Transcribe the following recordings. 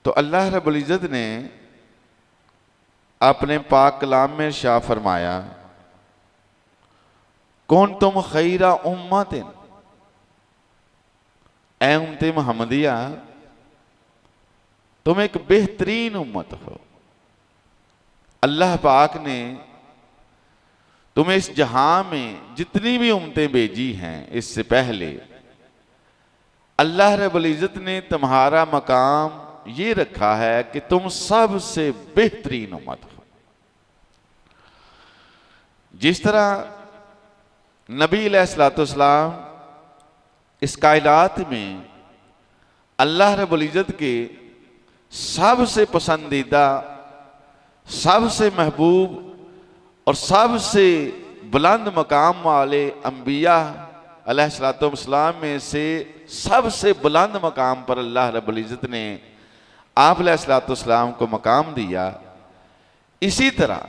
तो अल्लाह रब्बुल इज़्ज़त ने अपने पाक कलाम में इरशाद फरमाया, कौन तुम खैरा उम्मतिन, ऐ उम्मते मुहम्मदिया तुम एक बेहतरीन उम्मत हो। अल्लाह पाक ने तुम्हें इस जहां में जितनी भी उम्मतें भेजी हैं इससे पहले अल्लाह रब्बुल इज़्ज़त ने तुम्हारा मकाम ये रखा है कि तुम सबसे बेहतरीन उम्मत हो। जिस तरह नबी अलैहिस्सलाम इस कायनात में अल्लाह रब्बुल इज़्ज़त के सबसे पसंदीदा, सबसे महबूब और सबसे बुलंद मकाम वाले अंबिया अलैहिस्सलाम में से सबसे बुलंद मकाम पर अल्लाह रब्बुल इज़्ज़त ने आप अलैहिस्सलाम को मकाम दिया। इसी तरह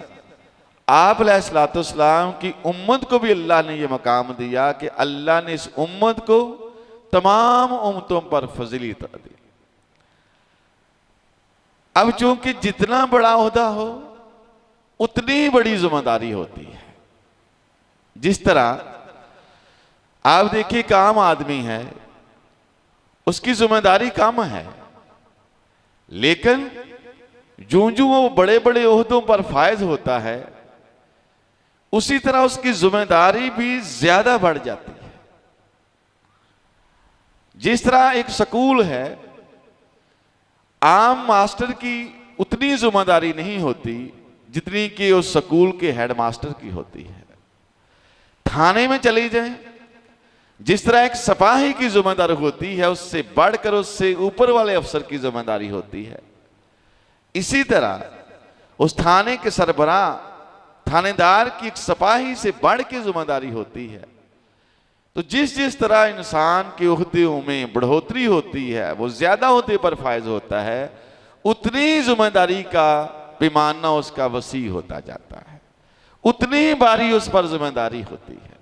आप अलैहिस्सलाम की उम्मत को भी अल्लाह ने यह मकाम दिया कि अल्लाह ने इस उम्मत को तमाम उम्मतों पर फजीलत दी। अब चूंकि जितना बड़ा ओहदा हो उतनी बड़ी जिम्मेदारी होती है। जिस तरह आप देखिए एक आम आदमी है, उसकी जिम्मेदारी कम है, लेकिन जूं जूं वो बड़े बड़े ओहदों पर फायज होता है उसी तरह उसकी जिम्मेदारी भी ज्यादा बढ़ जाती है। जिस तरह एक स्कूल है, आम मास्टर की उतनी जिम्मेदारी नहीं होती जितनी कि उस स्कूल के हेडमास्टर की होती है। थाने में चली जाएं, जिस तरह एक सिपाही की जिम्मेदारी होती है उससे बढ़कर उससे ऊपर वाले अफसर की जिम्मेदारी होती है, इसी तरह उस थाने के सरबराह थानेदार की एक सिपाही से बढ़ के जिम्मेदारी होती है। तो जिस जिस तरह इंसान के ओहदों में बढ़ोतरी होती है, वो ज्यादा ओहदे पर फायज होता है, उतनी जिम्मेदारी का पैमाना उसका वसी होता जाता है, उतनी बारी उस पर जिम्मेदारी होती है।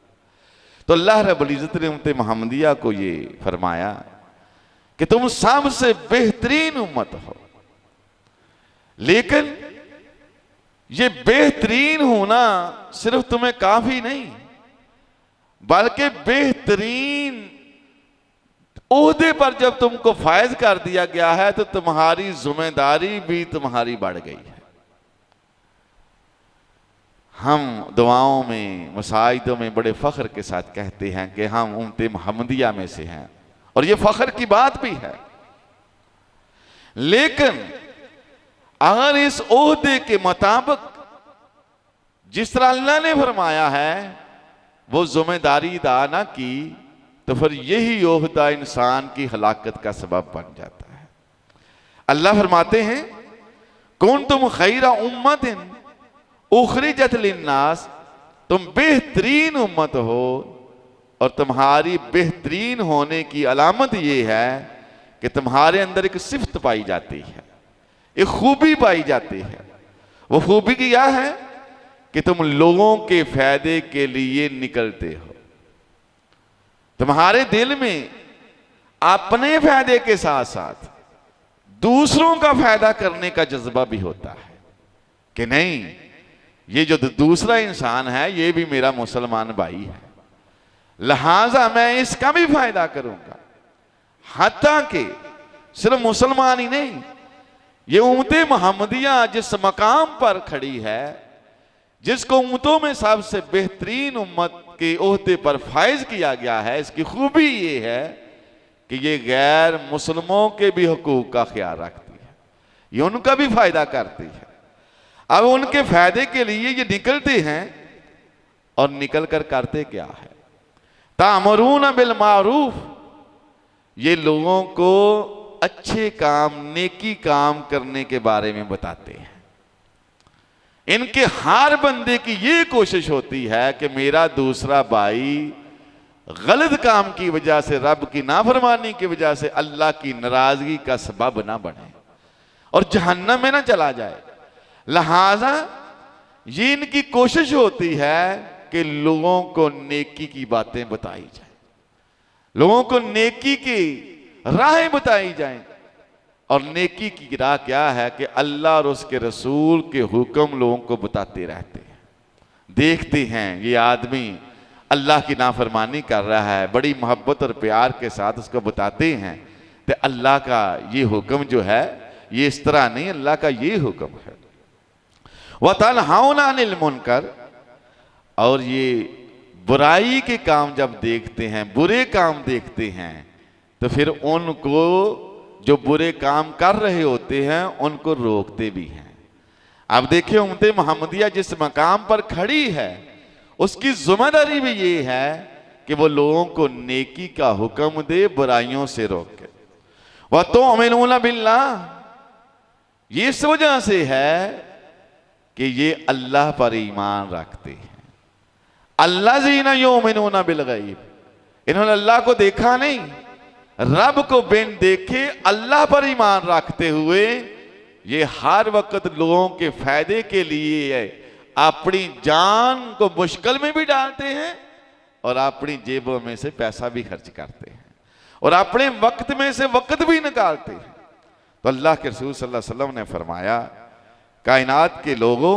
तो अल्लाह रब्बुल इज़्ज़त ने उम्मत मुहम्मदिया को ये फरमाया कि तुम सबसे बेहतरीन उम्मत हो। लेकिन ये बेहतरीन होना सिर्फ तुम्हें काफी नहीं, बल्कि बेहतरीन ओहदे पर जब तुमको फायज कर दिया गया है तो तुम्हारी जिम्मेदारी भी तुम्हारी बढ़ गई है। हम दुआओं में, मसाजिदों में बड़े फख्र के साथ कहते हैं कि हम उम्मत मुहम्मदिया में से हैं, और ये फख्र की बात भी है। लेकिन अगर इस ओहदे के मुताबिक जिस तरह अल्लाह ने फरमाया है वो जिम्मेदारी अदा ना की तो फिर यही ओहदा इंसान की हलाकत का सबब बन जाता है। अल्लाह फरमाते हैं, कौन तुम खैरा उम्मतिन उखरिजत लिन्नास, तुम बेहतरीन उम्मत हो, और तुम्हारी बेहतरीन होने की अलामत यह है कि तुम्हारे अंदर एक सिफत पाई जाती है, एक खूबी पाई जाती है। वो खूबी क्या है कि तुम लोगों के फायदे के लिए निकलते हो। तुम्हारे दिल में अपने फायदे के साथ साथ दूसरों का फायदा करने का जज्बा भी होता है कि नहीं, ये जो दूसरा इंसान है ये भी मेरा मुसलमान भाई है, लिहाजा मैं इसका भी फायदा करूंगा। हत्ता कि सिर्फ मुसलमान ही नहीं, ये उम्मत मुहम्मदिया जिस मकाम पर खड़ी है, जिसको उम्मतों में सबसे बेहतरीन उम्मत के ओहदे पर फायज किया गया है, इसकी खूबी ये है कि ये गैर मुसलमों के भी हुकूक का ख्याल रखती है, ये उनका भी फायदा करती है। अब उनके फायदे के लिए ये निकलते हैं, और निकल कर करते क्या है, तामरून बिल मारूफ, ये लोगों को अच्छे काम, नेकी काम करने के बारे में बताते हैं। इनके हर बंदे की ये कोशिश होती है कि मेरा दूसरा भाई गलत काम की वजह से, रब की नाफरमानी की वजह से अल्लाह की नाराजगी का सबब ना बने और जहन्नम में ना चला जाए। लिहाजा ये इनकी कोशिश होती है कि लोगों को नेकी की बातें बताई जाए, लोगों को नेकी की राहें बताई जाएं, और नेकी की राह क्या है कि अल्लाह और उसके रसूल के हुक्म लोगों को बताते रहते हैं। देखते हैं ये आदमी अल्लाह की नाफरमानी कर रहा है, बड़ी मोहब्बत और प्यार के साथ उसको बताते हैं कि अल्लाह का ये हुक्म जो है ये इस तरह नहीं, अल्लाह का ये हुक्म है। व तनहाउना अनिल मुनकर, और ये बुराई के काम जब देखते हैं, बुरे काम देखते हैं, तो फिर उनको जो बुरे काम कर रहे होते हैं उनको रोकते भी हैं। अब देखिए उम्मत मोहम्मदिया जिस मकाम पर खड़ी है उसकी जिम्मेदारी भी ये है कि वो लोगों को नेकी का हुक्म दे, बुराइयों से रोके। वह तो अमीनुना बिल्लाह, ये इस वजह से है कि ये अल्लाह पर ईमान रखते हैं। अल्लाह जीना युमिनूना बिल गैब, इन्होंने अल्लाह को देखा नहीं, रब को बिन देखे अल्लाह पर ईमान रखते हुए ये हर वक्त लोगों के फायदे के लिए अपनी जान को मुश्किल में भी डालते हैं और अपनी जेबों में से पैसा भी खर्च करते हैं और अपने वक्त में से वक्त भी निकालते हैं। तो अल्लाह के रसूल सल्लल्लाहु अलैहि वसल्लम ने फरमाया, कायनात के लोगों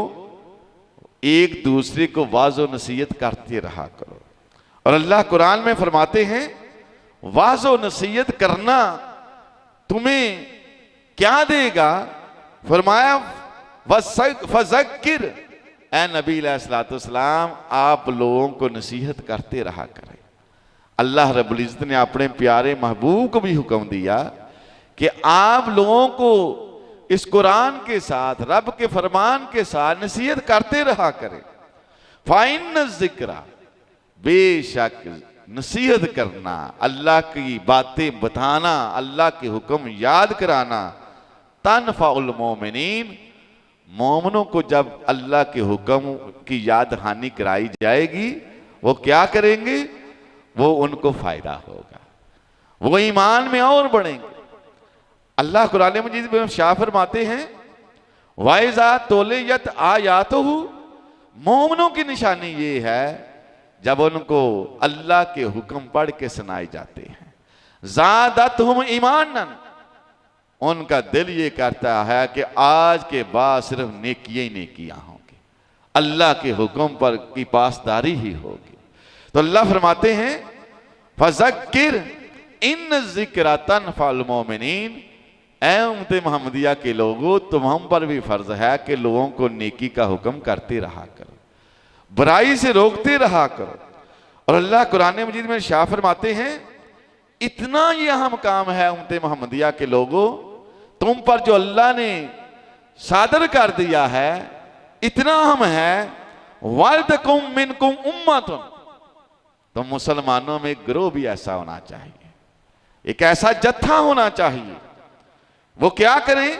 एक दूसरे को वाज़ो नसीहत करते रहा करो। और अल्लाह कुरान में फरमाते हैं वाज़ो नसीहत करना तुम्हें क्या देगा? फरमाया फज़क्किर, ए नबी अलैहिस्सलाम आप लोगों को नसीहत करते रहा करें। अल्लाह रब्बुल इज़्ज़त ने अपने प्यारे महबूब को भी हुक्म दिया कि आप लोगों को इस कुरान के साथ, रब के फरमान के साथ नसीहत करते रहा करें। फाइन जिक्रा, बेशक नसीहत करना, अल्लाह की बातें बताना, अल्लाह के हुक्म याद कराना, तनफाउल मोमिनीन, मोमिनों को जब अल्लाह के हुक्म की याद हानि कराई जाएगी वो क्या करेंगे? वो उनको फायदा होगा, वो ईमान में और बढ़ेंगे। अल्लाह कुरान मजीद में शाह फरमाते हैं वाइज़ा तोलियत आयातुहु, मोमिनों की निशानी ये है जब उनको अल्लाह के हुक्म पढ़ के सुनाए जाते हैं, ज़ादतहुम ईमानन, उनका दिल ये कहता है कि आज के बाद सिर्फ नेकियां ही नेकियां होंगी, अल्लाह के हुक्म पर की पासदारी ही होगी। तो अल्लाह फरमाते हैं फज़क्किर इन ज़िक्रा तनफ़अल मोमिनीन, ऐ उम्मत मोहम्मदिया के लोगों तुम हम पर भी फर्ज है कि लोगों को नेकी का हुक्म करते रहा करो, बुराई से रोकते रहा करो। और अल्लाह कुरान मजीद में शाह फरमाते हैं इतना ये अहम काम है उम्मत मोहम्मदिया के लोगों, तुम पर जो अल्लाह ने सादर कर दिया है इतना अहम है, वलतकुम मिनकुम उम्मतुन, तो मुसलमानों में एक गिरोह भी ऐसा होना चाहिए, एक ऐसा जत्था होना चाहिए। वो क्या करें?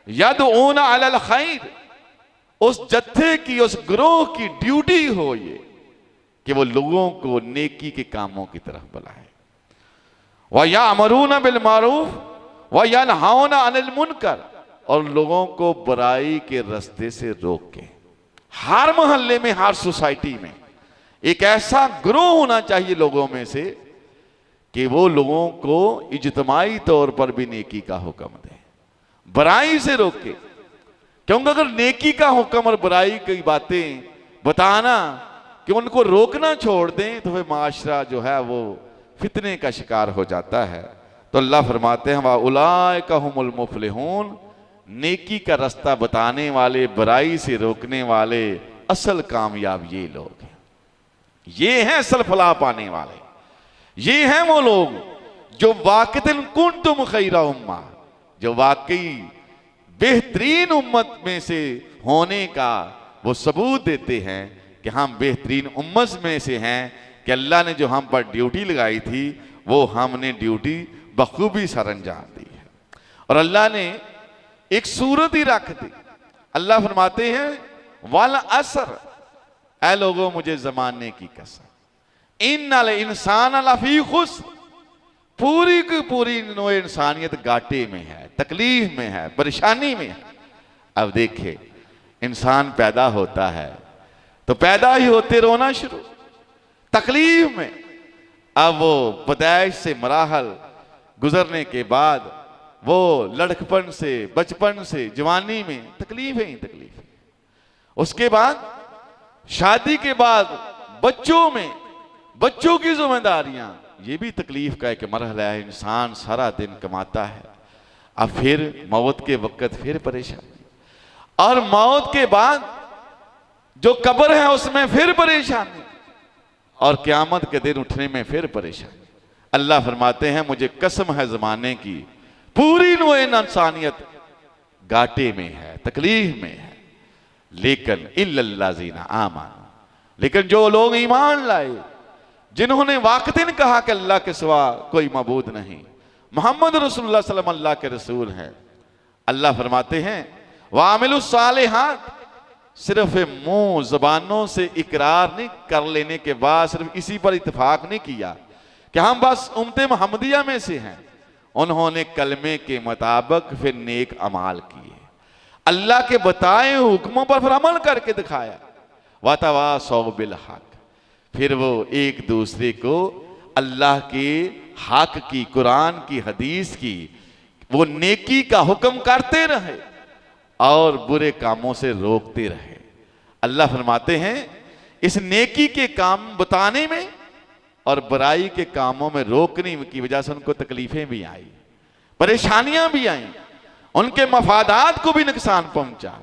यदऊना अलल खैर, उस जत्थे की, उस गिरोह की ड्यूटी हो ये कि वो लोगों को नेकी के कामों की तरफ बुलाए। व यामरूना बिल मारूफ व यनहाउना अनिल मुनकर, और लोगों को बुराई के रास्ते से रोके। हर मोहल्ले में, हर सोसाइटी में एक ऐसा ग्रोह होना चाहिए लोगों में से कि वो लोगों को इज्तिमाई तौर पर भी नेकी का हुक्म दे, बुराई से रोके। क्योंकि अगर नेकी का हुक्म और बुराई की बातें बताना कि उनको रोकना छोड़ दें तो फिर माशरा जो है वो फितने का शिकार हो जाता है। तो अल्लाह फरमाते हैं वा उलाइका हुमुल मुफलिहून, नेकी का रास्ता बताने वाले, बुराई से रोकने वाले असल कामयाब ये लोग हैं, ये हैं असल फलाह पाने वाले, ये हैं वो लोग जो वाक़ितन कुंतुम खैरा उम्मा, जो वाकई बेहतरीन उम्मत में से होने का वो सबूत देते हैं कि हम बेहतरीन उम्मत में से हैं, कि अल्लाह ने जो हम पर ड्यूटी लगाई थी वो हमने ड्यूटी बखूबी सर अंजाम दी है। और अल्लाह ने एक सूरत ही रख दी। अल्लाह फरमाते हैं वाला असर, ऐ लोगों मुझे जमाने की कसम, इन्नल इंसान लफी खुस्र, पूरी की पूरी नो इंसानियत घाटे में है, तकलीफ में है, परेशानी में है। अब देखिए इंसान पैदा होता है तो पैदा ही होते रोना शुरू, तकलीफ में। अब वो पैदाइश से मराहल गुजरने के बाद वो लड़कपन से, बचपन से जवानी में तकलीफें ही तकलीफें, उसके बाद शादी के बाद बच्चों में बच्चों की जिम्मेदारियां, ये भी तकलीफ का एक मरहला है। इंसान सारा दिन कमाता है, अब फिर मौत के वक्त फिर परेशानी, और मौत के बाद जो कब्र है उसमें फिर परेशानी, और क़यामत के दिन उठने में फिर परेशानी। अल्लाह फरमाते हैं मुझे कसम है ज़माने की, पूरी नौ इंसानियत घाटे में है, तकलीफ में है, लेकिन इल्लल्लाज़ीना आमनू, लेकिन जो लोग ईमान लाए, जिन्होंने वाक़तिन कहा कि अल्लाह के सिवा कोई मबूद नहीं, मोहम्मद रसूलुल्लाह सल्लल्लाहु अलैहि वसल्लम अल्लाह के रसूल हैं। अल्लाह फरमाते हैं वामिलुस सालिहात, सिर्फ मुंह ज़बानों से इकरार नहीं कर लेने के बाद सिर्फ इसी पर इत्तेफाक नहीं किया कि हम बस उम्मते मोहम्मदिया में से हैं, उन्होंने कलमे के मुताबिक फिर नेक अमाल किए, अल्लाह के बताए हुक्मों पर फिर अमल करके दिखाया। वतवासौ बिल हक, फिर वो एक दूसरे को अल्लाह के हक की, कुरान की, हदीस की, वो नेकी का हुक्म करते रहे और बुरे कामों से रोकते रहे। अल्लाह फरमाते हैं इस नेकी के काम बताने में और बुराई के कामों में रोकने की वजह से उनको तकलीफें भी आई, परेशानियां भी आई, उनके मफादात को भी नुकसान पहुंचा,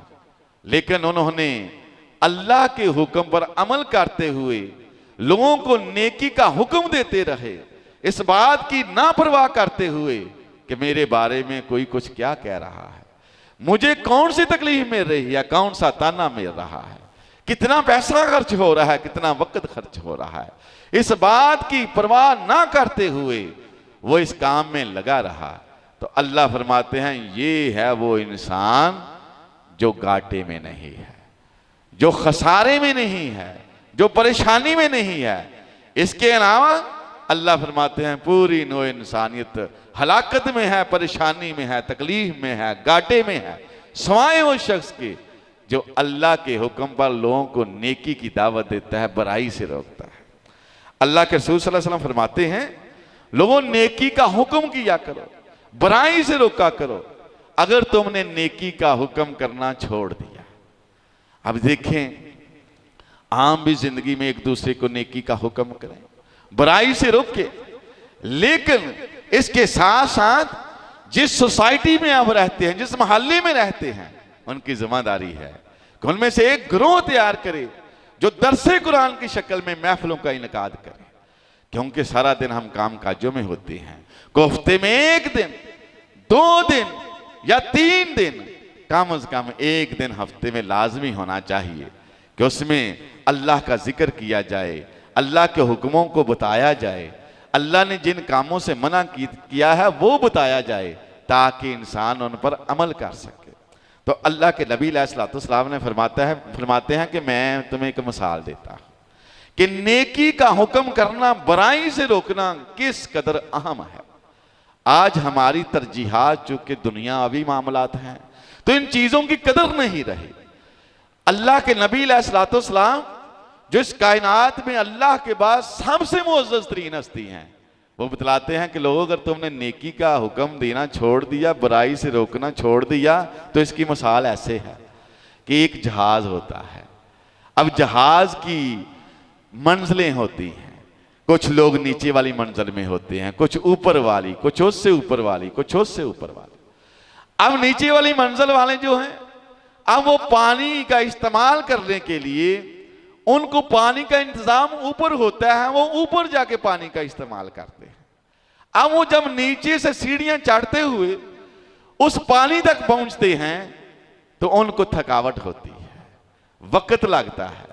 लेकिन उन्होंने अल्लाह के हुक्म पर अमल करते हुए लोगों को नेकी का हुक्म देते रहे, इस बात की ना परवाह करते हुए कि मेरे बारे में कोई कुछ क्या कह रहा है, मुझे कौन सी तकलीफ मिल रही है, कौन सा ताना मिल रहा है, कितना पैसा खर्च हो रहा है, कितना वक्त खर्च हो रहा है, इस बात की परवाह ना करते हुए वो इस काम में लगा रहा। तो अल्लाह फरमाते हैं ये है वो इंसान जो घाटे में नहीं है, जो खसारे में नहीं है, जो परेशानी में नहीं है। इसके अलावा अल्लाह फरमाते हैं पूरी नौ इंसानियत हलाकत में है, परेशानी में है, तकलीफ में है, घाटे में है, सवाए वो शख्स के जो अल्लाह के हुक्म पर लोगों को नेकी की दावत देता है, बुराई से रोकता है। अल्लाह के रसूल सल्लल्लाहु अलैहि वसल्लम फरमाते हैं लोगों नेकी का हुक्म किया करो, बुराई से रोका करो। अगर तुमने नेकी का हुक्म करना छोड़ दिया, अब देखें आम भी जिंदगी में एक दूसरे को नेकी का हुक्म करें, बुराई से रोके, लेकिन इसके साथ साथ जिस सोसाइटी में आप रहते हैं, जिस मोहल्ले में रहते हैं, उनकी जिम्मेदारी है कि उनमें से एक ग्रोह तैयार करे जो दरसे कुरान की शक्ल में महफिलों का इनकाद करे, क्योंकि सारा दिन हम काम काजों में होते हैं। हफ्ते में एक दिन, 2 दिन या 3 दिन, कम अज कम एक दिन हफ्ते में लाजमी होना चाहिए कि उसमें अल्लाह का जिक्र किया जाए, अल्लाह के हुक्मों को बताया जाए, अल्लाह ने जिन कामों से मना किया है वो बताया जाए, ताकि इंसान उन पर अमल कर सके। तो अल्लाह के नबी अलैहिस्सलाम ने फरमाते हैं कि मैं तुम्हें एक मिसाल देता हूं कि नेकी का हुक्म करना, बुराई से रोकना किस कदर अहम है। आज हमारी तरजीहात चूंकि दुनियावी मामलात हैं तो इन चीजों की कदर नहीं रही। अल्लाह के नबी अलैहिस्सलाम जो इस कायनात में अल्लाह के बाद सबसे मुअज़्ज़ज़ तरीन हस्ती हैं, वो बतलाते हैं कि लोगों, अगर तुमने नेकी का हुक्म देना छोड़ दिया, बुराई से रोकना छोड़ दिया, तो इसकी मिसाल ऐसे है कि एक जहाज होता है। अब जहाज की मंजिलें होती हैं, कुछ लोग नीचे वाली मंजिल में होते हैं, कुछ ऊपर वाली, कुछ उससे ऊपर वाली, कुछ उससे ऊपर वाली। अब नीचे वाली मंजिल वाले जो हैं, अब वो पानी का इस्तेमाल करने के लिए उनको पानी का इंतजाम ऊपर होता है, वो ऊपर जाके पानी का इस्तेमाल करते हैं। अब वो जब नीचे से सीढ़ियां चढ़ते हुए उस पानी तक पहुंचते हैं तो उनको थकावट होती है, वक्त लगता है।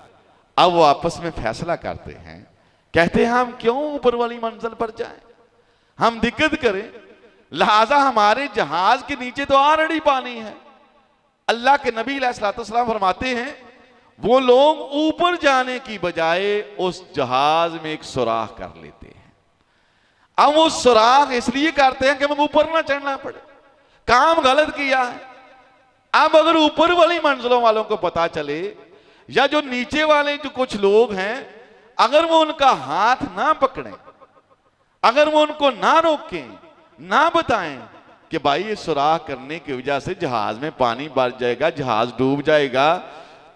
अब वो आपस में फैसला करते हैं, कहते हैं हम क्यों ऊपर वाली मंजिल पर जाएं, हम दिक्कत करें, लिहाजा हमारे जहाज के नीचे तो ऑलरेडी पानी है। अल्लाह के नबी अलैहिस्सलाम फरमाते हैं वो लोग ऊपर जाने की बजाय उस जहाज में एक सुराख कर लेते हैं। अब वो सुराख इसलिए करते हैं कि हमें ऊपर ना चढ़ना पड़े, काम गलत किया है। अब अगर ऊपर वाली मंजिलों वालों को पता चले, या जो नीचे वाले जो कुछ लोग हैं, अगर वो उनका हाथ ना पकड़ें, अगर वो उनको ना रोकें, ना बताएं, कि भाई ये सुराख करने की वजह से जहाज में पानी भर जाएगा, जहाज डूब जाएगा,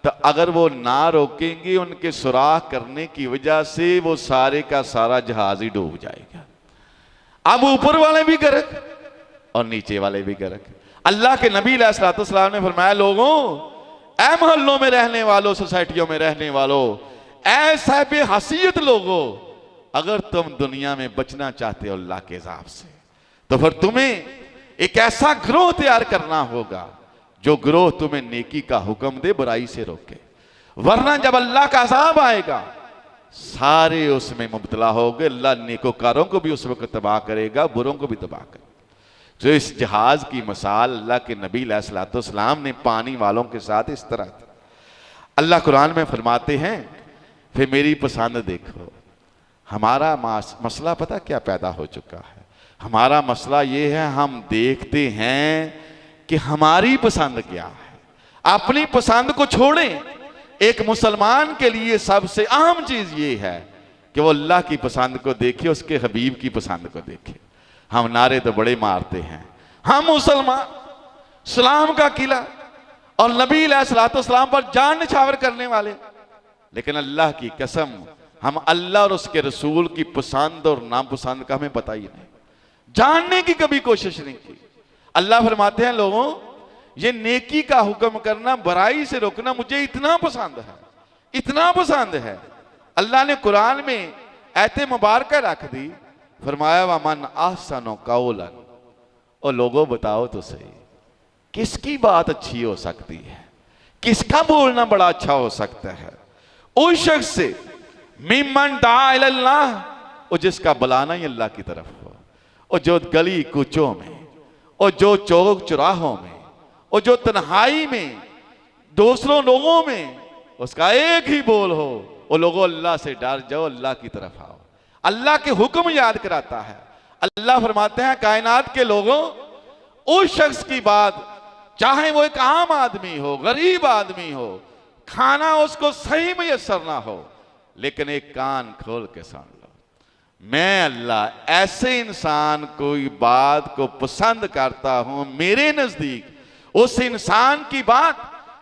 तो अगर वो ना रोकेंगे उनके सुराख करने की वजह से वो सारे का सारा जहाज ही डूब जाएगा। अब ऊपर वाले भी गर्क और नीचे वाले भी गर्क। अल्लाह के नबी अलैहिस्सलाम ने फरमाया, लोगों, ऐ मोहल्लों में रहने वालों, सोसाइटियों में रहने वालों, ऐ साहिब हसीयत लोगों, अगर तुम दुनिया में बचना चाहते हो अल्लाह के अज़ाब से, तो फिर तुम्हें एक ऐसा ग्रोह तैयार करना होगा जो ग्रोह तुम्हें नेकी का हुक्म दे, बुराई से रोके। वरना जब अल्लाह का अज़ाब आएगा सारे उसमें मुब्तला हो गए। अल्लाह नेकोकारों को भी उस वक्त तबाह करेगा, बुरों को भी तबाह करेगा। जो इस जहाज की मिसाल अल्लाह के नबी अलैहिस्सलाम ने पानी वालों के साथ इस तरह थी। अल्लाह कुरान में फरमाते हैं, फिर मेरी पसंद देखो। हमारा मसला पता क्या पैदा हो चुका है? हमारा मसला ये है, हम देखते हैं कि हमारी पसंद क्या है, अपनी पसंद को छोड़ें। एक मुसलमान के लिए सबसे अहम चीज ये है कि वो अल्लाह की पसंद को देखे, उसके हबीब की पसंद को देखे। हम नारे तो बड़े मारते हैं, हम मुसलमान, सलाम का किला और नबी अलैहिस्सलाम पर जान निछावर करने वाले, लेकिन अल्लाह की कसम हम अल्लाह और उसके रसूल की पसंद और नापसंद का हमें पता ही नहीं, जानने की कभी कोशिश नहीं की। अल्लाह फरमाते हैं, लोगों, ये नेकी का हुक्म करना, बुराई से रोकना मुझे इतना पसंद है, इतना पसंद है। अल्लाह ने कुरान में ऐते मुबारक रख दी, फरमाया वमन अहसनु कौलन। और लोगों बताओ तो सही, किसकी बात अच्छी हो सकती है, किसका बोलना बड़ा अच्छा हो सकता है? उस शख्स से मिम्मन दा इलल्लाह, और जिसका बुलाना ही अल्लाह की तरफ हो, और जो गली कूचों में, और जो चौक चौराहों में, और जो तन्हाई में दूसरों लोगों में उसका एक ही बोल हो, और लोगों अल्लाह से डर जाओ, अल्लाह की तरफ आओ। अल्लाह के हुक्म याद कराता है। अल्लाह फरमाते हैं, कायनात के लोगों, उस शख्स की बात, चाहे वो एक आम आदमी हो, गरीब आदमी हो, खाना उसको सही मैसर ना हो, लेकिन एक कान खोल के सुन लो, मैं अल्लाह ऐसे इंसान कोई बात को पसंद करता हूं, मेरे नजदीक उस इंसान की बात,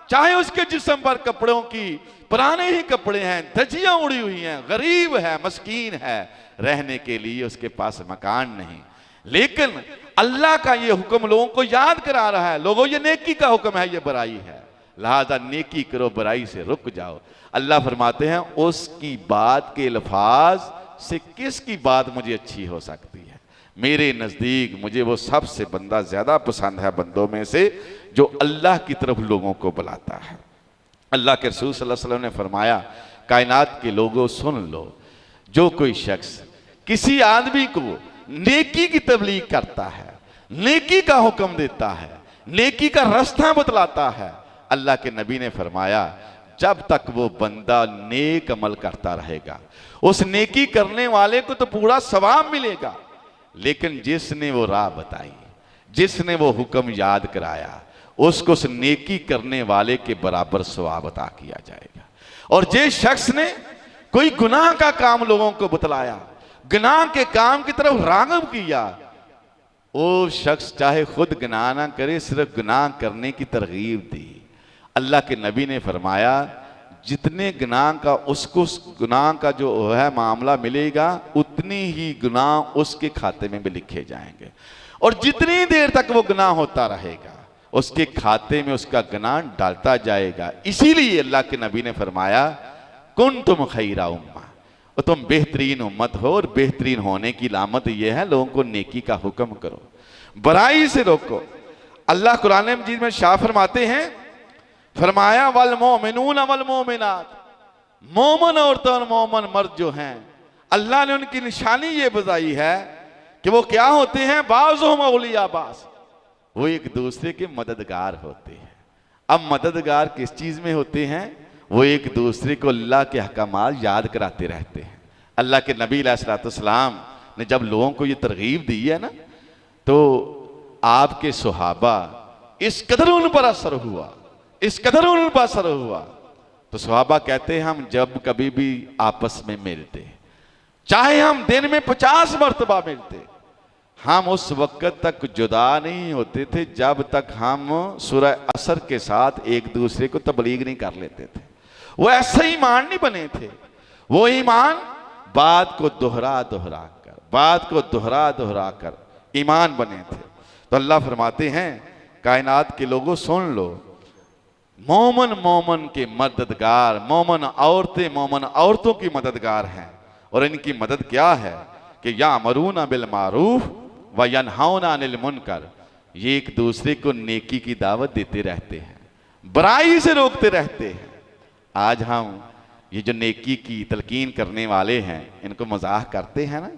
चाहे उसके जिस्म पर कपड़ों की पुराने ही कपड़े हैं, धज्जियां उड़ी हुई हैं, गरीब है, मस्कीन है, रहने के लिए उसके पास मकान नहीं, लेकिन अल्लाह का ये हुक्म लोगों को याद करा रहा है, लोगों ये नेकी का हुक्म है, ये बुराई है, लिहाजा नेकी करो, बुराई से रुक जाओ। अल्लाह फरमाते हैं, उसकी बात के अल्फाज से किसकी बात मुझे अच्छी हो सकती है? मेरे नजदीक मुझे वो सबसे बंदा ज्यादा पसंद है बंदों में से जो अल्लाह की तरफ लोगों को बुलाता है। अल्लाह के रसूल सल्लल्लाहु अलैहि वसल्लम ने फरमाया, कायनात के लोगों सुन लो, जो कोई शख्स किसी आदमी को नेकी की तबलीग करता है, नेकी का हुक्म देता है, नेकी का रास्ता बतलाता है, अल्लाह के नबी ने फरमाया, जब तक वो बंदा नेक अमल करता रहेगा, उस नेकी करने वाले को तो पूरा सवाब मिलेगा, लेकिन जिसने वो राह बताई, जिसने वो हुक्म याद कराया, उसको उस नेकी करने वाले के बराबर सवाब अता किया जाएगा। और जिस शख्स ने कोई गुनाह का काम लोगों को बतलाया, गुनाह के काम की तरफ राग़िब किया, वो शख्स चाहे खुद गुनाह ना करे, सिर्फ गुनाह करने की तरगीब दी। अल्लाह के नबी ने फरमाया, जितने गुनाह का उसको गुनाह का जो है मामला मिलेगा, उतनी ही गुनाह उसके खाते में भी लिखे जाएंगे, और जितनी देर तक वो गुनाह होता रहेगा उसके खाते में उसका गुनाह डालता जाएगा। इसीलिए अल्लाह के नबी ने फरमाया, कुन तुम खैरा उम्मा, और तुम बेहतरीन उम्मत हो, और बेहतरीन होने की लामत यह है लोगों को नेकी का हुक्म करो, बुराई से रोको। अल्लाह कुरान मजीद में शाह फरमाते हैं, फरमाया वल मोमिनून वल मोमिनात, मोमन औरतें और मोमन मर्द जो हैं, अल्लाह ने उनकी निशानी ये बताई है कि वो क्या होते हैं, बाज़ुहुम औलिया बाज़, वो एक दूसरे के मददगार होते हैं। अब मददगार किस चीज में होते हैं? वो एक दूसरे को अल्लाह के अहकामात याद कराते रहते हैं। अल्लाह के नबी अलैहिस्सलाम ने जब लोगों को ये तरगीब दी है ना, तो आपके सुहाबा इस कदर उन पर असर हुआ, इस कदर उन पर असर हुआ, तो सुहाबा कहते हैं, हम जब कभी भी आपस में मिलते, चाहे हम दिन में 50 मरतबा मिलते, हम उस वक्त तक जुदा नहीं होते थे जब तक हम सूरह असर के साथ एक दूसरे को तबलीग नहीं कर लेते थे। वो ऐसे ईमान नहीं बने थे, वो ईमान बात को दोहरा दोहरा कर ईमान बने थे। तो अल्लाह फरमाते हैं कायनात के लोगों सुन लो, मोमन के मददगार, मोमन औरतों की मददगार हैं। और इनकी मदद क्या है कि यामरूना बिल मारूफ व यनहाउना अनिल मुनकर, ये एक दूसरे को नेकी की दावत देते रहते हैं, बुराई से रोकते रहते हैं। आज हम ये जो नेकी की तलकीन करने वाले हैं इनको मजाक करते हैं ना,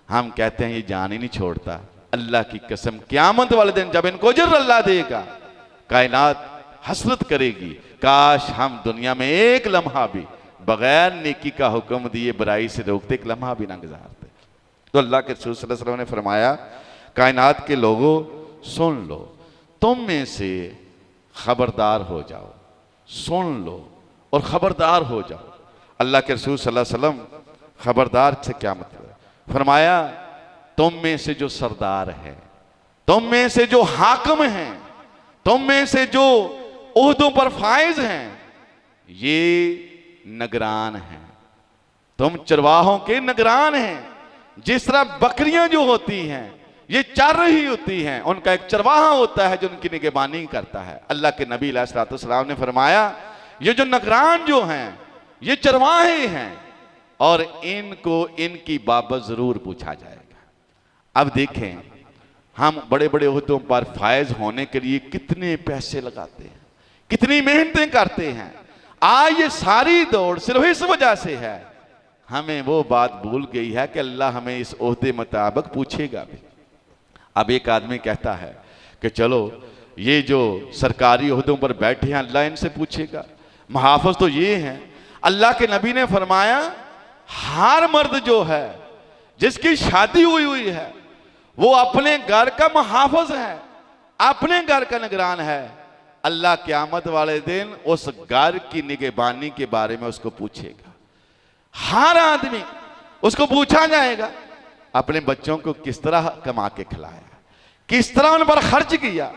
हम कहते हैं ये जान ही नहीं छोड़ता। अल्लाह की कसम क़यामत वाले दिन जब इनको अजर अल्लाह देगा, कायनात हसरत करेगी, काश हम दुनिया में एक लम्हा भी बगैर नेकी का हुक्म दिए बुराई से रोकते एक लम्हा भी ना गुजारते। तो अल्लाह के रसूल सल्लल्लाहु अलैहि वसल्लम ने फरमाया कायनात के लोगों सुन लो, तुम में से खबरदार हो जाओ, सुन लो और खबरदार हो जाओ। अल्लाह के रसूल सल्लल्लाहु अलैहि वसल्लम खबरदार से क्या मतलब, फरमाया तुम में से जो सरदार है, तुम में से जो हाकिम हैं, तुम में से जो ओहदों पर फाइज हैं, ये निगरान हैं, तुम चरवाहों के निगरान हैं। जिस तरह बकरियां जो होती हैं ये चर रही होती हैं, उनका एक चरवाहा होता है जो उनकी निगरानी करता है। अल्लाह के नबी अलैहिस्सलातु वस्सलाम ने फरमाया ये जो निगरान जो हैं ये चरवाहे हैं और इनको इनकी बाबत जरूर पूछा जाएगा। अब देखें हम बड़े बड़े ओहदों पर फायज होने के लिए कितने पैसे लगाते हैं, कितनी मेहनतें करते हैं। आज ये सारी दौड़ सिर्फ इस वजह से है, हमें वो बात भूल गई है कि अल्लाह हमें इस ओहदे मुताबिक पूछेगा भी। अब एक आदमी कहता है कि चलो ये जो सरकारी ओहदों पर बैठे हैं अल्लाह इनसे पूछेगा, मुहाफ़िज़ तो ये हैं। अल्लाह के नबी ने फरमाया हर मर्द जो है जिसकी शादी हुई है वो अपने घर का मुहाफ़िज़ है, अपने घर का निगरान है। अल्लाह क़यामत वाले दिन उस घर की निगहबानी के बारे में उसको पूछेगा। हर आदमी उसको पूछा जाएगा अपने बच्चों को किस तरह कमा के खिलाया, किस तरह उन पर खर्च किया,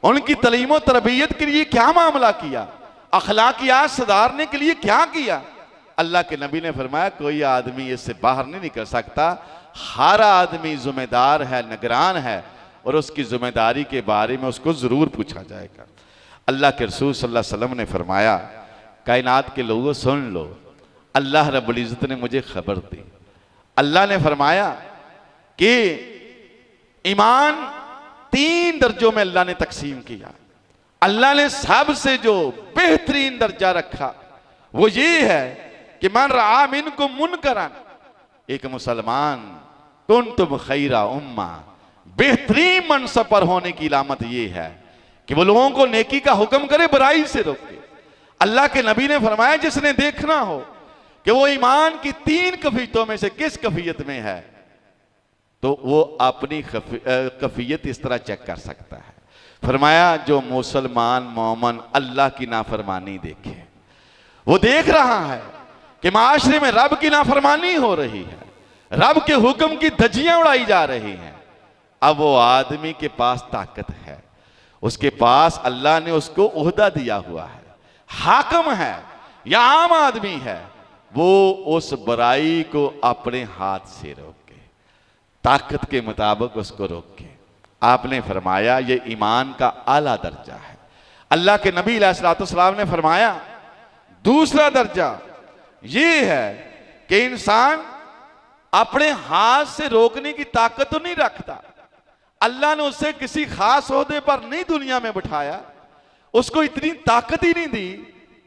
उनकी तलीम और तरबियत के लिए क्या मामला किया, अखलाकियात सुधारने के लिए क्या किया। अल्लाह के नबी ने फरमाया कोई आदमी इससे बाहर नहीं निकल सकता, हर आदमी जिम्मेदार है, निगरान है और उसकी जिम्मेदारी के बारे में उसको जरूर पूछा जाएगा। अल्लाह के रसूल सल्लल्लाहु अलैहि वसल्लम ने फरमाया कायनात के लोगों सुन लो, अल्लाह रब्बुल इज़्ज़त ने मुझे खबर दी। अल्लाह ने फरमाया कि ईमान 3 दर्जों में अल्लाह ने तकसीम किया। अल्लाह ने सबसे जो बेहतरीन दर्जा रखा वो ये है कि मन रआ मिनकुम मुनकरन, एक मुसलमान कुंतुम खैरा उम्मा, बेहतरीन मनसब पर होने की इलामत ये है कि वो लोगों को नेकी का हुक्म करे, बुराई से रोके। अल्लाह के नबी ने फरमाया जिसने देखना हो कि वो ईमान की 3 कफियतों में से किस कफियत में है तो वो अपनी कफियत इस तरह चेक कर सकता है। फरमाया जो मुसलमान मोमन अल्लाह की नाफरमानी देखे, वो देख रहा है कि माशरे में रब की नाफरमानी हो रही है, रब के हुक्म की धज्जियां उड़ाई जा रही हैं। अब वो आदमी के पास ताकत है, उसके पास अल्लाह ने उसको ओहदा दिया हुआ है, हाकिम है या आम आदमी है, वो उस बुराई को अपने हाथ से रोके, ताकत के मुताबिक उसको रोके। आपने फरमाया ये ईमान का आला दर्जा है। अल्लाह के नबी अलैहिस्सलातु वस्सलाम ने फरमाया दूसरा दर्जा ये है कि इंसान अपने हाथ से रोकने की ताकत तो नहीं रखता, अल्लाह ने उसे किसी खास ओहदे पर नहीं दुनिया में बिठाया, उसको इतनी ताकत ही नहीं दी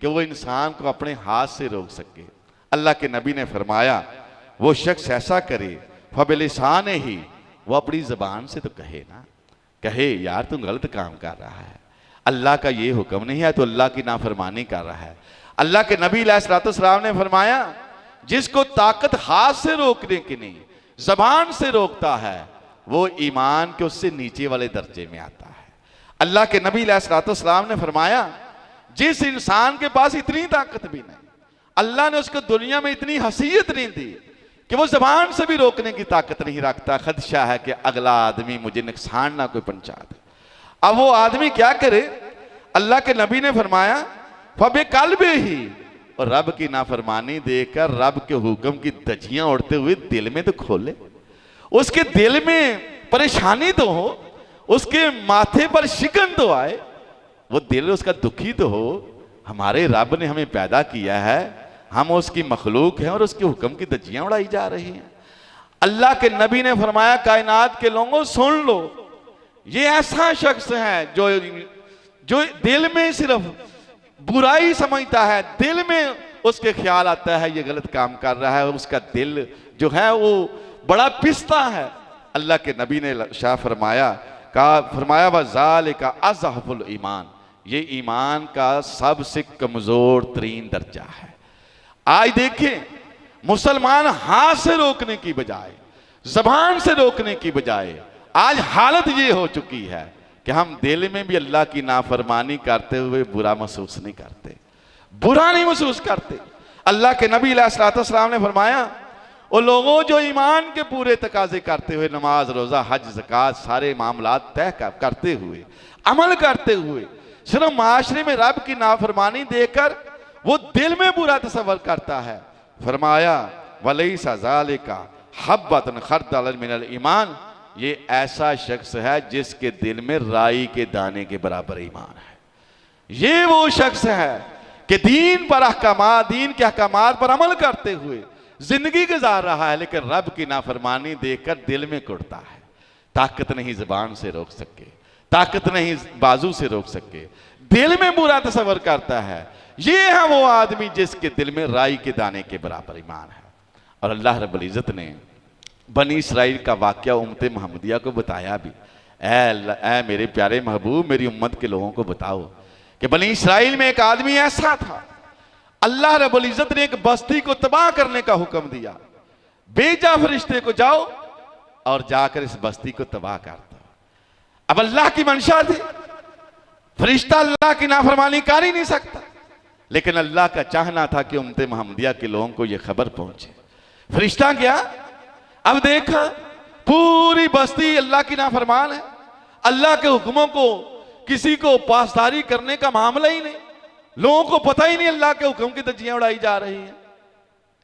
कि वो इंसान को अपने हाथ से रोक सके। अल्लाह के नबी ने फरमाया वो शख्स ऐसा करे फबिलिसान ही, वो अपनी जबान से तो कहे ना, कहे यार तुम गलत काम कर रहा है, अल्लाह का ये हुक्म नहीं है तो अल्लाह की नाफरमानी कर रहा है। अल्लाह के नबी अलैहिस्सलातु वस्सलाम ने फरमाया जिसको ताकत हाथ से रोकने की नहीं जबान से रोकता है वो ईमान के उससे नीचे वाले दर्जे में आता है। अल्लाह के नबी अलैहिस्सलातु वस्सलाम ने फरमाया जिस इंसान के पास इतनी ताकत भी नहीं, अल्लाह ने उसको दुनिया में इतनी हसीयत नहीं दी कि वो जबान से भी रोकने की ताकत नहीं रखता, खदशा है कि अगला आदमी मुझे नुकसान ना कोई पहुंचा दे। अब वो आदमी क्या करे? अल्लाह के नबी ने फरमाया फबे कल भी ही, और रब की नाफरमानी देखकर रब के हुक्म की धज्जियां उड़ते हुए दिल में तो खोले, उसके दिल में परेशानी तो हो, उसके माथे पर शिकन तो आए, वो दिल उसका दुखी तो हो। हमारे रब ने हमें पैदा किया है, हम उसकी मखलूक हैं और उसके हुक्म की धज्जियां उड़ाई जा रही हैं। अल्लाह के नबी ने फरमाया कायनात के लोगों सुन लो, ये ऐसा शख्स है जो दिल में सिर्फ बुराई समझता है, दिल में उसके ख्याल आता है ये गलत काम कर रहा है, उसका दिल जो है वो बड़ा पिसता है। अल्लाह के नबी ने शाह फरमाया वज़ालिका अज़हफुल ईमान, ये ईमान का सबसे कमजोर तरीन दर्जा है। आज देखें मुसलमान हाथ से रोकने की बजाय, जबान से रोकने की बजाय, आज हालत ये हो चुकी है कि हम दिल में भी अल्लाह की नाफरमानी करते हुए बुरा महसूस नहीं करते, बुरा नहीं महसूस करते। अल्लाह के नबी अलैहिस्सलाम ने फरमाया वो लोगों जो ईमान के पूरे तकाजे करते हुए नमाज रोजा हज ज़कात सारे मामलात तय करते हुए अमल करते हुए सिर्फ माशरे में रब की नाफरमानी देकर वो दिल में बुरा तसव्वुर करता है, फरमाया वलैसा ज़ालिका हब्बतन खर्दलन मिनल ईमान, ये ऐसा शख्स है जिसके दिल में राई के दाने के बराबर ईमान है। ये वो शख्स है कि दीन पर अहकामात, दीन के अहकामात पर अमल करते हुए जिंदगी गुजार रहा है, लेकिन रब की नाफरमानी देखकर दिल में कुड़ता है। ताकत नहीं जुबान से रोक सके, ताकत नहीं बाजू से रोक सके, दिल में बुरा तसव्वुर करता है। ये है वो आदमी जिसके दिल में राई के दाने के बराबर ईमान है। और अल्लाह रब्बुल इज्जत ने बनी इसराइल का वाक़या उम्मत मोहम्मदिया को बताया भी, ऐ मेरे प्यारे महबूब मेरी उम्मत के लोगों को बताओ कि बनी इसराइल में एक आदमी ऐसा था, अल्लाह रब्बुल इज्जत ने एक बस्ती को तबाह करने का हुक्म दिया, भेजा फरिश्ते को जाओ और जाकर इस बस्ती को तबाह कर दो। अब अल्लाह की मंशा थी, फरिश्ता अल्लाह की नाफरमानी कर ही नहीं सकता, लेकिन अल्लाह का चाहना था कि उम्मत मोहम्मदिया के लोगों को यह खबर पहुंचे। फरिश्ता गया, अब देखा पूरी बस्ती अल्लाह की नाफरमान है, अल्लाह के हुक्मों को किसी को पासदारी करने का मामला ही नहीं, लोगों को पता ही नहीं अल्लाह के हुक्म की धज्जियां उड़ाई जा रही हैं।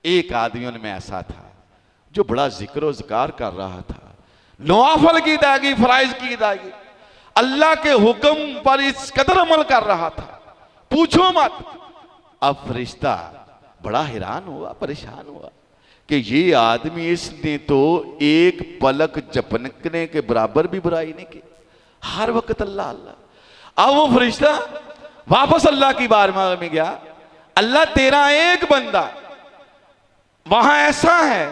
एक आदमी उनमें ऐसा था जो बड़ा जिक्र ज़िकार कर रहा था, नवाफिल की अदायगी, फराइज की अदायगी, अल्लाह के हुक्म पर इस कदर अमल कर रहा था पूछो मत। अब फरिश्ता बड़ा हैरान हुआ, परेशान हुआ कि ये आदमी, इसने तो एक पलक झपकने के बराबर भी बुराई नहीं की, हर वक्त अल्लाह अल्लाह। अब वो फरिश्ता वापस अल्लाह की बारगाह में गया, अल्लाह तेरा एक बंदा वहां ऐसा है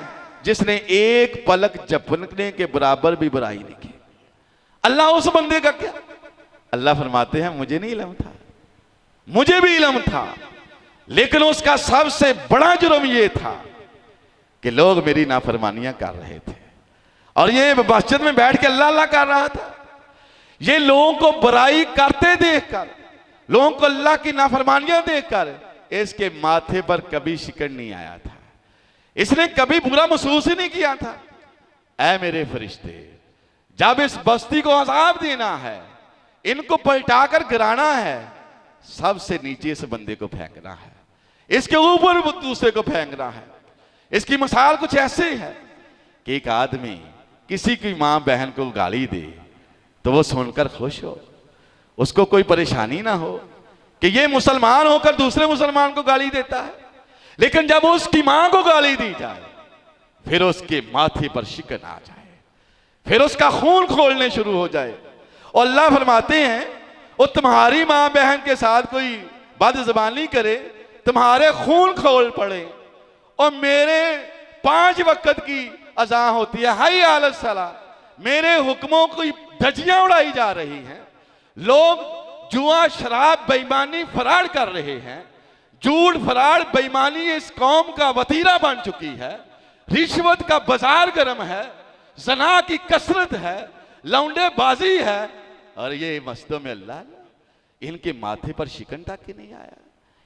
जिसने एक पलक झपकने के बराबर भी बुराई नहीं की, अल्लाह उस बंदे का क्या? अल्लाह फरमाते हैं मुझे नहीं इल्म था, मुझे भी इल्म था, लेकिन उसका सबसे बड़ा जुर्म यह था कि लोग मेरी नाफरमानियां कर रहे थे और ये मस्जिद में बैठ के अल्लाह अल्लाह कर रहा था। ये लोगों को बुराई करते देखकर, लोगों को अल्लाह की नाफरमानियां देखकर इसके माथे पर कभी शिकन नहीं आया था, इसने कभी बुरा महसूस ही नहीं किया था। ऐ मेरे फरिश्ते, जब इस बस्ती को अजाब देना है, इनको पलटाकर गिराना है, सबसे नीचे इस बंदे को फेंकना है, इसके ऊपर दूसरे को फेंकना है। इसकी मिसाल कुछ ऐसे है कि एक आदमी किसी की मां बहन को गाली दे तो वो सुनकर खुश हो, उसको कोई परेशानी ना हो कि ये मुसलमान होकर दूसरे मुसलमान को गाली देता है, लेकिन जब उसकी मां को गाली दी जाए फिर उसके माथे पर शिकन आ जाए, फिर उसका खून खोलने शुरू हो जाए। और अल्लाह फरमाते हैं वो तुम्हारी मां बहन के साथ कोई बदज़बानी करे, तुम्हारे खून खोल पड़े, और मेरे 5 वक्त की अज़ान होती है हाय आल सला, मेरे हुक्मों की धज्जियां उड़ाई जा रही हैं, लोग जुआ शराब बेईमानी फरार कर रहे हैं, झूठ फरार बेईमानी इस कौम का वतीरा बन चुकी है, रिश्वत का बाजार गर्म है, जना की कसरत है, लौंडेबाजी है, और ये मस्जिदों में अल्लाह इनके माथे पर शिकन तक ही नहीं आया,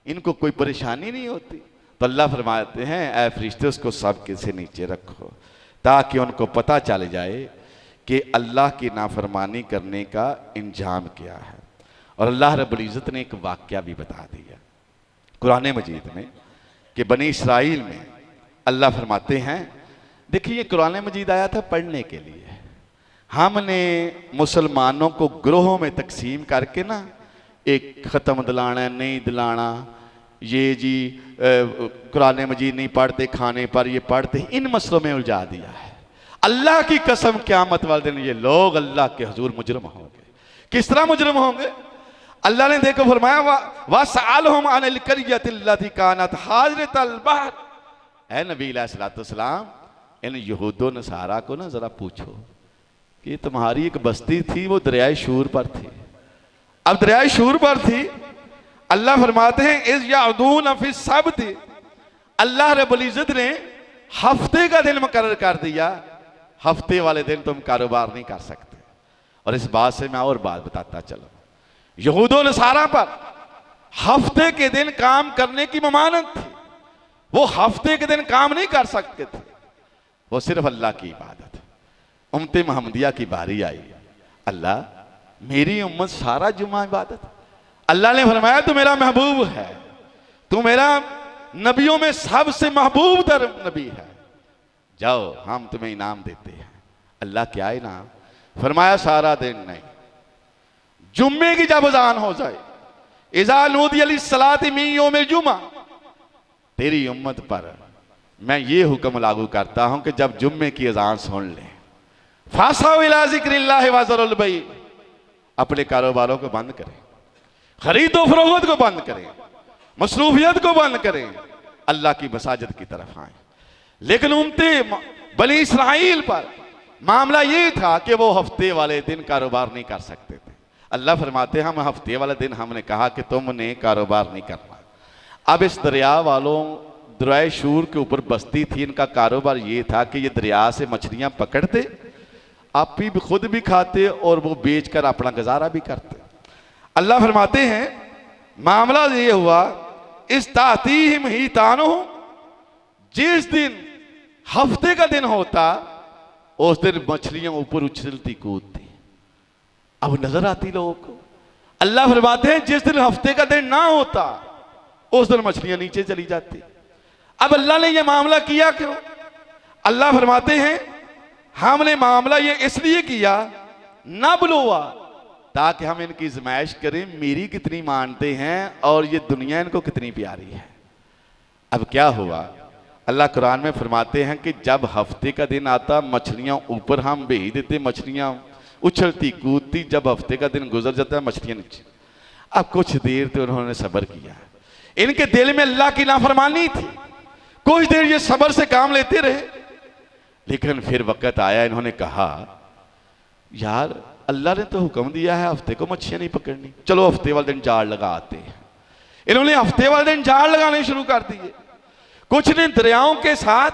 इनको कोई परेशानी नहीं होती। तो अल्लाह फरमाते हैं ऐ फरिश्ते उसको सबके से नीचे रखो ताकि उनको पता चल जाए कि अल्लाह की नाफरमानी करने का इंजाम क्या है। और अल्लाह रब्बुल इज़्ज़त ने एक वाक़या भी बता दिया कुरान मजीद में कि बनी इसराइल में अल्लाह फरमाते हैं, देखिए ये कुरान मजीद आया था पढ़ने के लिए, हमने मुसलमानों को ग्रोहों में तकसीम करके ना, एक ख़त्म दिलाना नहीं दिलाना, ये जी कुरान मजीद नहीं पढ़ते खाने पर ये पढ़ते, इन मसलों में उलझा दिया है। अल्लाह की कसम क़यामत वाले दिन ये लोग अल्लाह के हुजूर मुजरम होंगे। किस तरह मुजरम होंगे? अल्लाह ने देखो फरमाया वसअलहुम अनिल क़रियतिल्लती कानत हाज़िरतल बहर, ऐ नबी अलैहिस्सलाम इन यहूदो नसारा को ना जरा पूछो कि तुम्हारी एक बस्ती थी वो दरियाए शूर पर थी, अब दरियाए शूर पर थी, अल्लाह फरमाते हैं इज़ यअदून फी सब्त, अल्लाह रब्बुल इज़्ज़त ने हफ्ते का दिन मुकर्रर कर दिया, हफ्ते वाले दिन तुम कारोबार नहीं कर सकते। और इस बात से मैं और बात बताता चलो, यहूदो नसारा पर हफ्ते के दिन काम करने की ममानत थी, वो हफ्ते के दिन काम नहीं कर सकते थे, वो सिर्फ अल्लाह की इबादत। उम्मत मोहम्मदिया की बारी आई, अल्लाह मेरी उम्मत सारा जुम्मा इबादत, अल्लाह ने फरमाया तू मेरा महबूब है, तू मेरा नबियों में सबसे महबूब तर नबी है, जाओ हम तुम्हें इनाम देते हैं। अल्लाह क्या इनाम? फरमाया सारा दिन नहीं, जुम्मे की जब अज़ान हो जाए, इज़ा नूदिया लिस्सलाति मिन यौमिल जुमा, तेरी उम्मत पर मैं ये हुक्म लागू करता हूं कि जब जुम्मे की अज़ान सुन लें, फासाउ इला ज़िक्रिल्लाहि व ज़रुल बई, अपने कारोबारों को बंद करें, खरीदो फरोख्त को बंद करें, मसरूफियत को बंद करें, अल्लाह की मसाजिद की तरफ आए। लेकिन उम्मत बनी इसराइल पर मामला ये था कि वो हफ्ते वाले दिन कारोबार नहीं कर सकते थे। अल्लाह फरमाते हम हफ्ते वाले दिन हमने कहा कि तुमने कारोबार नहीं करना। अब इस दरिया वालों दरिया शूर के ऊपर बस्ती थी, इनका कारोबार ये था कि ये दरिया से मछलियां पकड़ते, आप भी खुद भी खाते और वो बेच कर अपना गुजारा भी करते। अल्लाह फरमाते हैं मामला ये हुआ इस तातीहिम ही तानो, जिस दिन हफ्ते का दिन होता उस दिन मछलियां ऊपर उछलती कूदती, अब नजर आती लोगों को। अल्लाह फरमाते हैं जिस दिन हफ्ते का दिन ना होता उस दिन मछलियां नीचे चली जाती। अब अल्लाह ने यह मामला किया क्यों? अल्लाह फरमाते हैं हमने मामला ये इसलिए किया ना बुलवा, ताकि हम इनकी आजमाइश करें मेरी कितनी मानते हैं और ये दुनिया इनको कितनी प्यारी है। अब क्या हुआ? अल्लाह कुरान में फरमाते हैं कि जब हफ्ते का दिन आता मछलियां ऊपर हम भेज देते, मछलियां उछलती कूदती, जब हफ्ते का दिन गुजर जाता है मछलियां नीचे। अब कुछ देर तो उन्होंने सब्र किया, इनके दिल में अल्लाह की नाफरमानी थी, कुछ देर ये सब्र से काम लेते रहे, लेकिन फिर वक्त आया इन्होंने कहा यार अल्लाह ने तो हुक्म दिया है हफ्ते को मच्छियां नहीं पकड़नी, चलो हफ्ते वाले दिन जाल लगाते हैं। इन्होंने हफ्ते वाले दिन जाल लगाने शुरू कर दिए। कुछ ने दरियाओं के साथ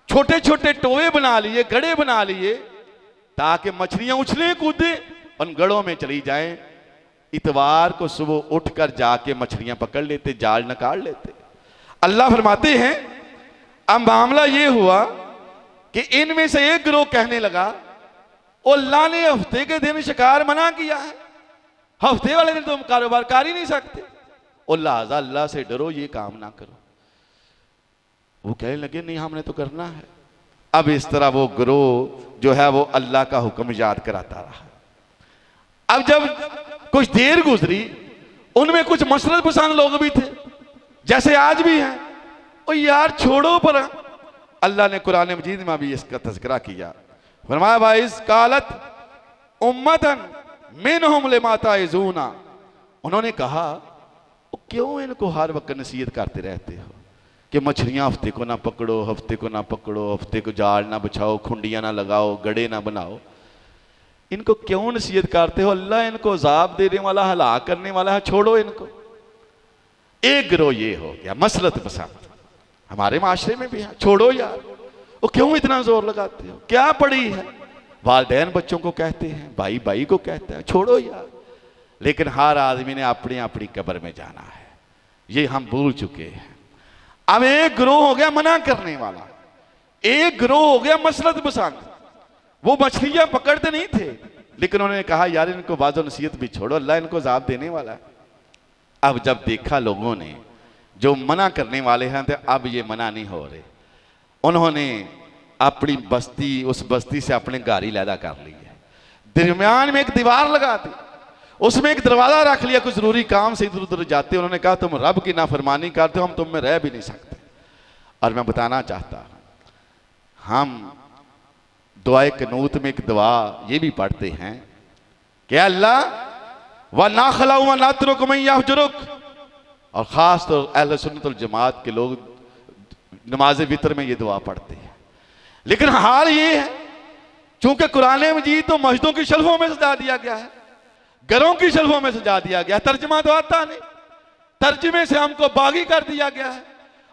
छोटे छोटे टोए बना लिए, गड़े बना लिए, ताकि मछलियां उछले कूदे और गड़ों में चली जाएं। इतवार को सुबह उठकर जाके मछलियां पकड़ लेते, जाल निकाल लेते। अल्लाह फरमाते हैं अब मामला यह हुआ कि इनमें से एक गिरोह कहने लगा अल्लाह ने हफ्ते के दिन शिकार मना किया है, हफ्ते वाले दिन तुम कारोबार कर ही नहीं सकते, और लिहाजा अल्लाह से डरो, ये काम ना करो। वो कहने लगे नहीं हमने तो करना है। अब इस तरह वो गिरोह जो है वो अल्लाह का हुक्म याद कराता रहा। अब जब कुछ देर गुजरी, उनमें कुछ मसरत पसंद लोग भी थे जैसे आज भी हैं, और यार छोड़ो पर। अल्लाह ने कुरान मजीद में भी इसका तज़किरा किया, फरमाया वाइस कालत उम्मतन मिनहुम लिमा ताइज़ूना, उन्होंने कहा क्यों इनको हर वक्त नसीहत करते रहते हो कि मछलियां हफ्ते को ना पकड़ो, हफ्ते को ना पकड़ो, हफ्ते को जाल ना बिछाओ, खुंडियां ना लगाओ, गड़े ना बनाओ, इनको क्यों नसीहत करते हो? अल्लाह इनको अजाब देने वाला, हलाक करने वाला है, छोड़ो इनको। एक गिरोह ये हो गया मसलत पसंद, हमारे माशरे में भी है, छोड़ो यार, वो क्यों इतना जोर लगाते हो, क्या पड़ी है? वालिदैन बच्चों को कहते हैं, भाई भाई को कहता है, छोड़ो यार। लेकिन हर आदमी ने अपनी अपनी कब्र में जाना है, ये हम भूल चुके हैं। अब एक ग्रोह हो गया मना करने वाला, एक ग्रोह हो गया मसलत पसंद। वो मछलियां पकड़ते नहीं थे, लेकिन उन्होंने कहा यार इनको बाज़ो नसीहत भी छोड़ो, अल्लाह इनको अज़ाब देने वाला है। अब जब देखा लोगों ने जो मना करने वाले हैं तो अब ये मना नहीं हो रहे, उन्होंने अपनी बस्ती, उस बस्ती से अपने गाड़ी लैदा कर ली है, दरमियान में एक दीवार लगा दी, उसमें एक दरवाजा रख लिया। कुछ जरूरी काम से इधर उधर जाते, उन्होंने कहा तुम रब की नाफरमानी करते हो, हम तुम में रह भी नहीं सकते। और मैं बताना चाहता हूं, हम दुआए कनूत में एक दुआ ये भी पढ़ते हैं कि अल्लाह व ना खलाऊ व नातरुक मन यहजुरुक, और ख़ास तौर अहले सुन्नत वल जमात के लोग नमाज वितर में ये दुआ पढ़ते हैं। लेकिन हाल ये है, चूंकि कुरान मजीद तो मस्जिदों की शल्फों में सजा दिया गया है, घरों की शल्फों में सजा दिया गया है, तर्जमा तो आता नहीं, तर्जमे से हमको बागी कर दिया गया है।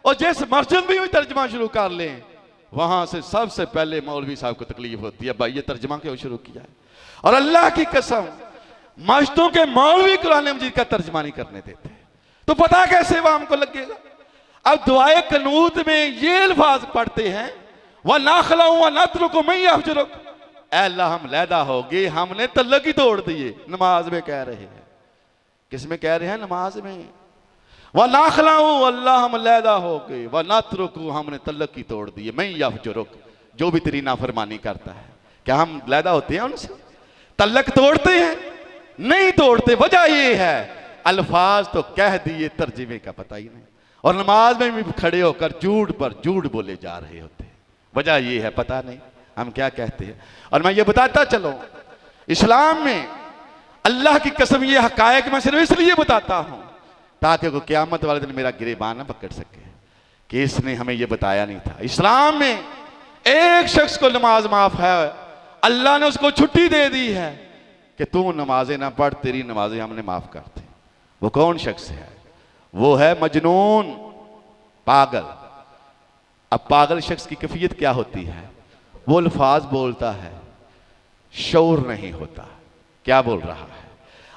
और जिस मस्जिद में भी तर्जमा शुरू कर लें, वहां से सबसे पहले मौलवी साहब को तकलीफ होती है, भाई ये तर्जमा क्यों शुरू किया है। और अल्लाह की कसम, मस्जिदों के मौलवी कुरान मजीद का तर्जमा नहीं करने देते, तो पता कैसे वह हमको लगेगा। अब दुआए कनूत में ये अल्फाज पढ़ते हैं, वह ना खलाऊ व नतरुकु मन यहजुरुक, अल्लाह हम लैदा हो गए, हमने तल्लक ही तोड़ दिए। नमाज में कह रहे हैं, किस में कह रहे हैं? नमाज में। वह ना खलाऊ, अल्लाह हम लैदा हो गए, वह नतरुकु, हमने तल्लक ही तोड़ दिए, मन यहजुरुक, जो भी तेरी नाफरमानी करता है। क्या हम लैदा होते हैं उनसे? तल्लक तोड़ते हैं? नहीं तोड़ते। वजह ये है अल्फाज तो कह दिए, तर्जुमे का पता ही नहीं, और नमाज में भी खड़े होकर झूठ पर झूठ बोले जा रहे होते हैं। वजह ये है पता नहीं हम क्या कहते हैं। और मैं ये बताता चलो, इस्लाम में अल्लाह की कसम ये हकायक मैं सिर्फ इसलिए बताता हूं ताकि वो क़यामत वाले दिन मेरा गिरेबान न पकड़ सके कि इसने हमें ये बताया नहीं था। इस्लाम में एक शख्स को नमाज माफ है, अल्लाह ने उसको छुट्टी दे दी है कि तू नमाजें ना पढ़, तेरी नमाजें हमने माफ कर दी। वो कौन शख्स है? वो है मजनून, पागल। अब पागल शख्स की कैफियत क्या होती है? वो अल्फाज बोलता है, शऊर नहीं होता क्या बोल रहा है।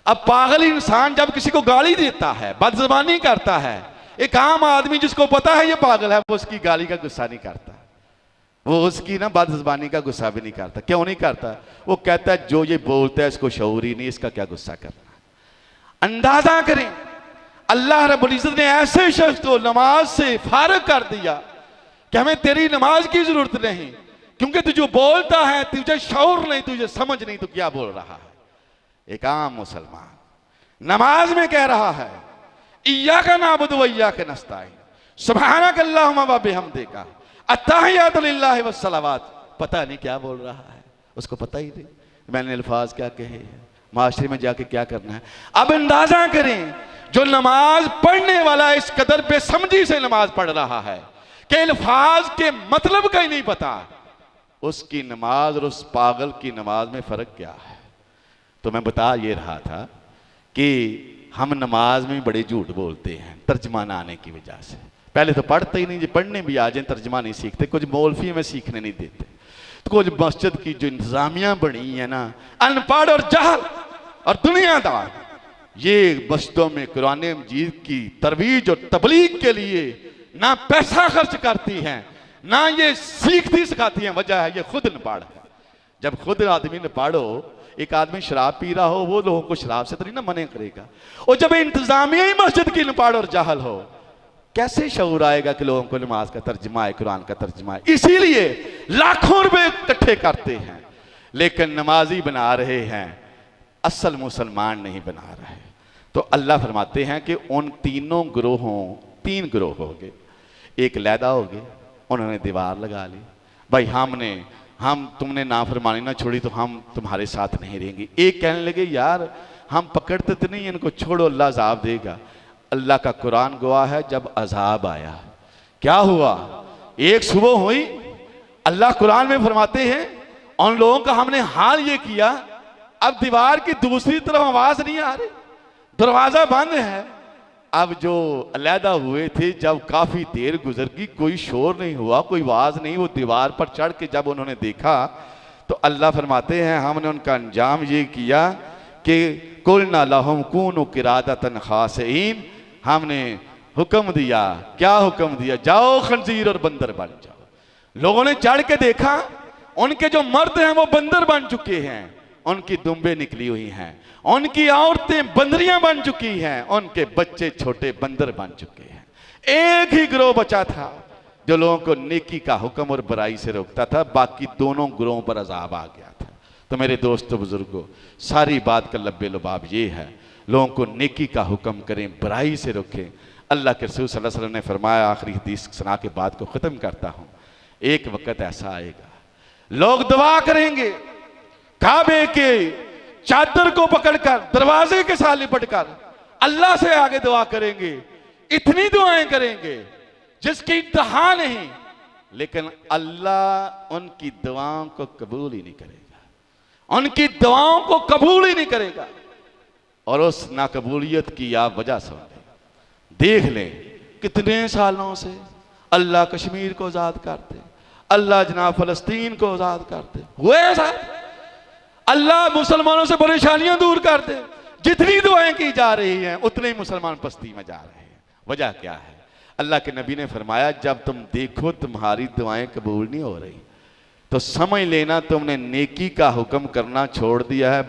अब पागल इंसान जब किसी को गाली देता है, बदज़बानी करता है, एक आम आदमी जिसको पता है ये पागल है, वो उसकी गाली का गुस्सा नहीं करता, वो उसकी ना बदज़बानी का गुस्सा भी नहीं करता। क्यों नहीं करता? वो कहता है जो ये बोलता है इसको शऊर ही नहीं, इसका क्या गुस्सा करना। अंदाजा करें, अल्लाह रब्बुल इज़्ज़त ने ऐसे शख्स को नमाज से फारिग कर दिया कि हमें तेरी नमाज की जरूरत नहीं, क्योंकि तू जो बोलता है तुझे शऊर नहीं, तुझे समझ नहीं, तो क्या बोल रहा है। एक आम मुसलमान नमाज में कह रहा है इय्याका नअबुदु व इय्याका नस्तईन, सुब्हानक अल्लाहुम्मा व बिहम्दिका, अत्तहियातु लिल्लाहि वस्सलावात। पता नहीं क्या बोल रहा है, उसको पता ही नहीं मैंने अल्फाज क्या कहे, माशरे में जाके क्या करना है। अब अंदाजा करें, जो नमाज पढ़ने वाला इस कदर बेसमझी से नमाज पढ़ रहा है कि अल्फाज के मतलब का ही नहीं पता, उसकी नमाज और उस पागल की नमाज में फर्क क्या है। तो मैं बता ये रहा था कि हम नमाज में बड़े झूठ बोलते हैं तर्जमा ना आने की वजह से। पहले तो पढ़ते ही नहीं, जो पढ़ने भी आ जाए तर्जमा नहीं सीखते, कुछ मौलवी में सीखने नहीं देते। तो कुछ मस्जिद की जो इंतजामिया बनी है ना, अनपढ़ और जहल और दुनियादार, ये मस्जिदों में कुरान मजीद की तरवीज और तबलीग के लिए ना पैसा खर्च करती हैं, ना ये सीखती सिखाती हैं। वजह है ये खुद नपाड़ है। जब खुद आदमी नपाड़ो, एक आदमी शराब पी रहा हो, वो लोगों को शराब से तो नहीं ना मने करेगा। और जब इंतजामिया ही मस्जिद की नपाड़ और जाहल हो, कैसे शऊर आएगा कि लोगों को नमाज का तर्जमा है, कुरान का तर्जमा है। इसीलिए लाखों रुपए इकट्ठे करते हैं, लेकिन नमाजी बना रहे हैं, असल मुसलमान नहीं बना रहे। तो अल्लाह फरमाते हैं कि उन तीनों ग्रोहों, 3 ग्रोह हो गए, एक लैदा हो गए, उन्होंने दीवार लगा ली, भाई हम तुमने नाफरमानी ना छोड़ी तो हम तुम्हारे साथ नहीं रहेंगे। एक कहने लगे यार हम पकड़ते तो नहीं, इनको छोड़ो, अल्लाह अजाब देगा। अल्लाह का कुरान गवाह है, जब अजाब आया क्या हुआ, एक सुबह हुई, अल्लाह कुरान में फरमाते हैं उन लोगों का हमने हाल ये किया, अब दीवार की दूसरी तरफ आवाज नहीं आ रही, दरवाजा बंद है। अब जो अलहदा हुए थे, जब काफी देर गुजर गई, कोई शोर नहीं हुआ, कोई आवाज नहीं, वो दीवार पर चढ़ के जब उन्होंने देखा तो अल्लाह फरमाते हैं हमने उनका अंजाम ये किया कि कुलना लहुम कूनू किरादतन खासिईन, हमने हुक्म दिया। क्या हुक्म दिया? जाओ खंजीर और बंदर बन जाओ। लोगों ने चढ़ के देखा, उनके जो मर्द हैं वो बंदर बन चुके हैं, उनकी दुम्बे निकली हुई हैं, उनकी औरतें बंदरियां बन चुकी हैं, उनके बच्चे छोटे बंदर बन चुके हैं। एक ही गिरोह बचा था जो लोगों को नेकी का हुक्म और बुराई से रोकता था, बाकी दोनों गिरोहों पर अजाब आ गया था। तो मेरे दोस्तों बुजुर्गों, सारी बात का लब्बे लुबाब ये है, लोगों को नेकी का हुक्म करें, बुराई से रोकें। अल्लाह के रसूल सल्लल्लाहु अलैहि वसल्लम ने फरमाया, आखिरी हदीस सुना के बात को ख़त्म करता हूँ, एक वक़्त ऐसा आएगा लोग दुआ करेंगे, काबे के चादर को पकड़कर, दरवाजे के साथ लिपटकर अल्लाह से आगे दुआ करेंगे, इतनी दुआएं करेंगे जिसकी इंतहा नहीं, लेकिन अल्लाह उनकी दुआओं को कबूल ही नहीं करेगा, उनकी दुआओं को कबूल ही नहीं करेगा। और उस नाकबूलियत की आप वजह सुन देख लें, कितने सालों से अल्लाह कश्मीर को आज़ाद करते, अल्लाह जनाब फलस्तीन को आज़ाद करते हुए साहब, अल्लाह मुसलमानों से परेशानियां दूर करते, जितनी दुआएं की जा रही हैं उतने ही मुसलमान पस्ती में जा रहे हैं। वजह क्या है? अल्लाह के नबी ने फरमाया, जब तुम देखो तुम्हारी दुआएं कबूल नहीं हो रही तो समझ लेना तुमने नेकी का हुक्म करना छोड़ दिया है,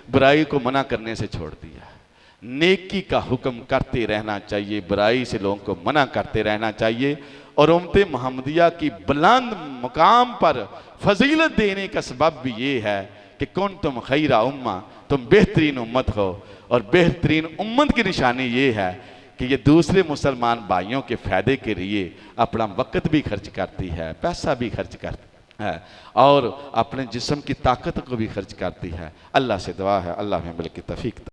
बुराई को मना करने से छोड़ दिया है। नेकी का हुक्म करते रहना चाहिए, बुराई से लोगों को मना करते रहना चाहिए। और उम्मत मोहम्मदिया की बुलंद मुकाम पर फजीलत देने का सबब भी ये है कि कौन तुम खैरा उम्मा, तुम बेहतरीन उम्मत हो। और बेहतरीन उम्मत की निशानी ये है कि ये दूसरे मुसलमान भाइयों के फ़ायदे के लिए अपना वक़्त भी खर्च करती है, पैसा भी खर्च करती है, और अपने जिस्म की ताकत को भी खर्च करती है। अल्लाह से दुआ है, अल्लाह हमें अमल की तौफीक